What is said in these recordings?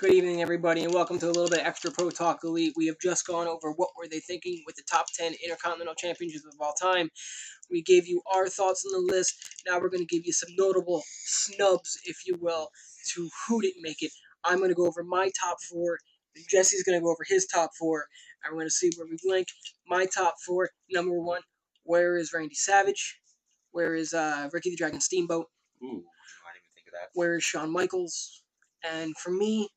Good evening, everybody, and welcome to a little bit extra Pro Talk Elite. We have just gone over what were they thinking with the top 10 Intercontinental Championships of all time. We gave you our thoughts on the list. Now we're going to give you some notable snubs, if you will, to who didn't make it. I'm going to go over my top four. Jesse's going to go over his top four. And we're going to see where we blank. My top four, number one, where is Randy Savage? Where is Ricky the Dragon Steamboat? Ooh, I didn't even think of that. Where is Shawn Michaels? And for me,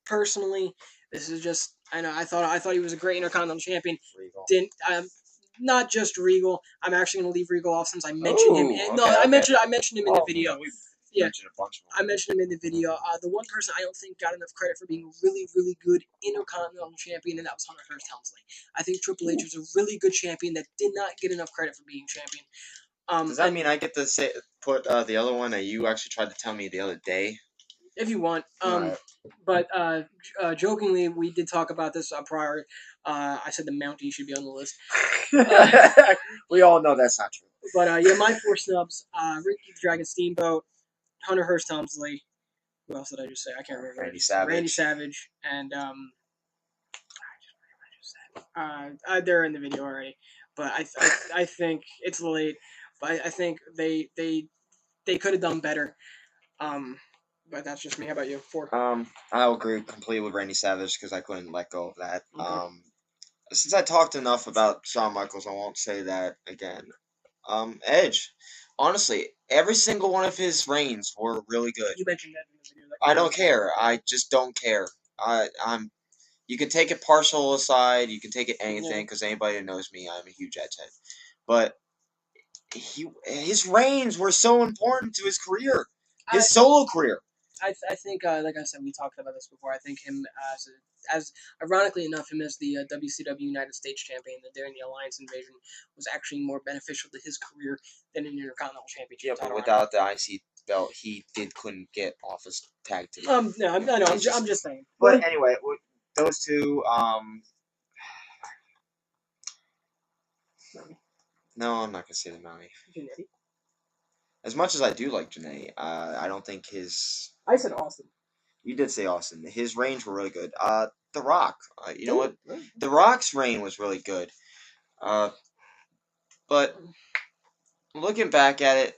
personally, this is just I thought he was a great Intercontinental Champion. Regal. Not just Regal. I'm actually going to leave Regal off since I mentioned him. I mentioned him in the video. Yeah, mentioned a bunch of them. I mentioned him in the video. The one person I don't think got enough credit for being a really, really good Intercontinental Champion, and that was Hunter Hearst Helmsley. I think Triple H was a really good champion that did not get enough credit for being champion. Does that mean I get to put the other one that you actually tried to tell me the other day? If you want. Right. But jokingly, we did talk about this prior. I said the Mountie should be on the list. We all know that's not true. But yeah, my four snubs: Ricky the Dragon Steamboat, Hunter Hearst Helmsley. Who else did I just say? I can't remember. Randy Savage, and they're in the video already. But I think it's late. But I think they could have done better. But that's just me. How about you? Four. I'll agree completely with Randy Savage because I couldn't let go of that. Okay. Since I talked enough about Shawn Michaels, I won't say that again. Edge. Honestly, every single one of his reigns were really good. You mentioned that in the video. I don't care. I just don't care. You can take it partial aside. You can take it anything because anybody that knows me, I'm a huge Edge head. But his reigns were so important to his career, his solo career. I think, like I said, we talked about this before. I think him as ironically enough, him as the WCW United States Champion during the Alliance Invasion was actually more beneficial to his career than an Intercontinental Championship. Yeah, but without the IC belt, he couldn't get off his tag team. No, I'm just saying. But anyway, those two. No, I'm not gonna say the Mountie. Jannetty. As much as I do like Janae, I don't think his. I said Austin. You did say Austin. His reigns were really good. The Rock. You know what? The Rock's reign was really good. But looking back at it,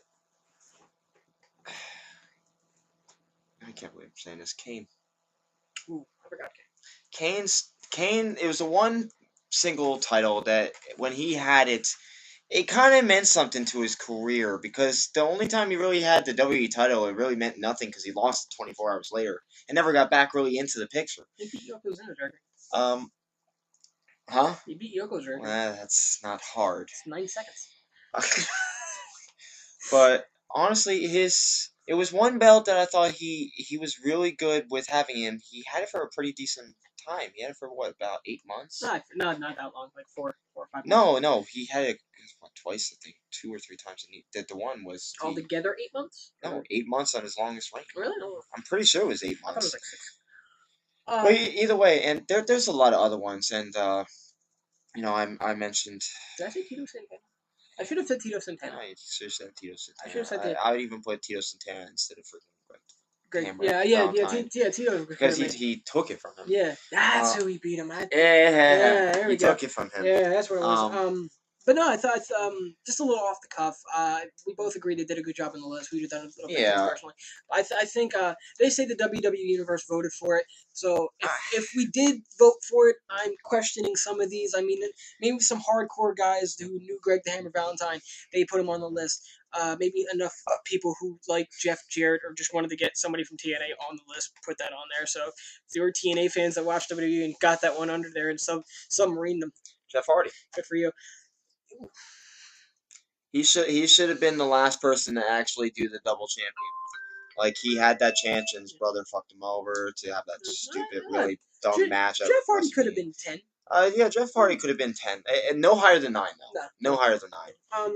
I can't believe I'm saying this. Kane. Ooh, I forgot Kane. Kane. It was the one single title that when he had it. It kind of meant something to his career because the only time he really had the WWE title, it really meant nothing because he lost it 24 hours later and never got back really into the picture. He beat Yokozuna record. Huh? He beat Yoko's record. That's not hard. It's 9 seconds. But honestly, it was one belt that I thought he was really good with having him. He had it for a pretty decent time. He had it for what, about 8 months? Not that long, like 4 or 5 months. No, he had it twice, I think, 2 or 3 times. And the one was altogether 8 months. No, 8 months on his longest reign. Really? No. I'm pretty sure it was 8 months. I thought it was like 6. But either way, and there's a lot of other ones, and I mentioned. Did I say Tito Santana? I should have said Tito Santana. I should have said Tito Santana. I should have said that. I would even put Tito Santana instead of freaking Great. Valentine. Tito. Because he took it from him. Yeah, that's who he beat him. He took it from him. Yeah, that's what it was. But no, I thought just a little off the cuff. We both agreed they did a good job on the list. We just done a little bit personally. I think they say the WWE Universe voted for it. So if we did vote for it, I'm questioning some of these. I mean, maybe some hardcore guys who knew Greg the Hammer Valentine, they put him on the list. Maybe enough people who like Jeff Jarrett or just wanted to get somebody from TNA on the list put that on there. So if there were TNA fans that watched WWE and got that one under there and submarined them. Jeff Hardy. Good for you. He should have been the last person to actually do the double champion. Like, he had that chance and his brother fucked him over to have that stupid, really dumb match. Jeff Hardy could have been 10. Yeah, Jeff Hardy could have been 10. And no higher than 9, though. No higher than 9.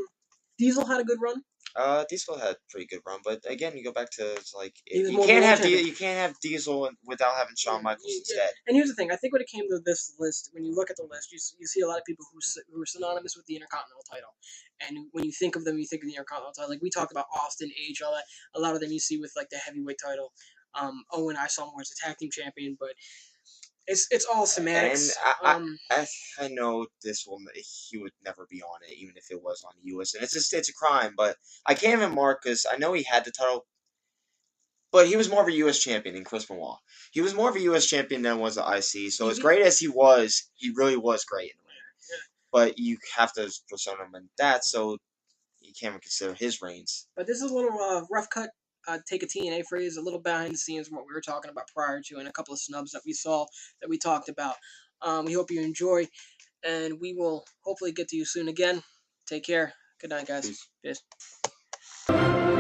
Diesel had a good run. Diesel had a pretty good run, but again, you go back to you can't have Diesel without having Shawn Michaels instead. And here's the thing: I think when it came to this list, when you look at the list, you see a lot of people who are synonymous with the Intercontinental title, and when you think of them, you think of the Intercontinental title. Like we talked about Austin, Age, all that. A lot of them you see with like the heavyweight title. Owen I saw more as a tag team champion, but it's all And semantics. I know this will he would never be on it, even if it was on the US, and it's a crime. But I can't even mark because I know he had the title, but he was more of a US champion than Chris Benoit. He was more of a US champion than was the IC. So as great as he really was great in the ring. But you have to persona him in that, so you can't even consider his reigns. But this is a little rough cut. Take a TNA phrase, a little behind the scenes from what we were talking about prior to, and a couple of snubs that we saw that we talked about. We hope you enjoy, and we will hopefully get to you soon again. Take care. Good night, guys. Peace. Peace.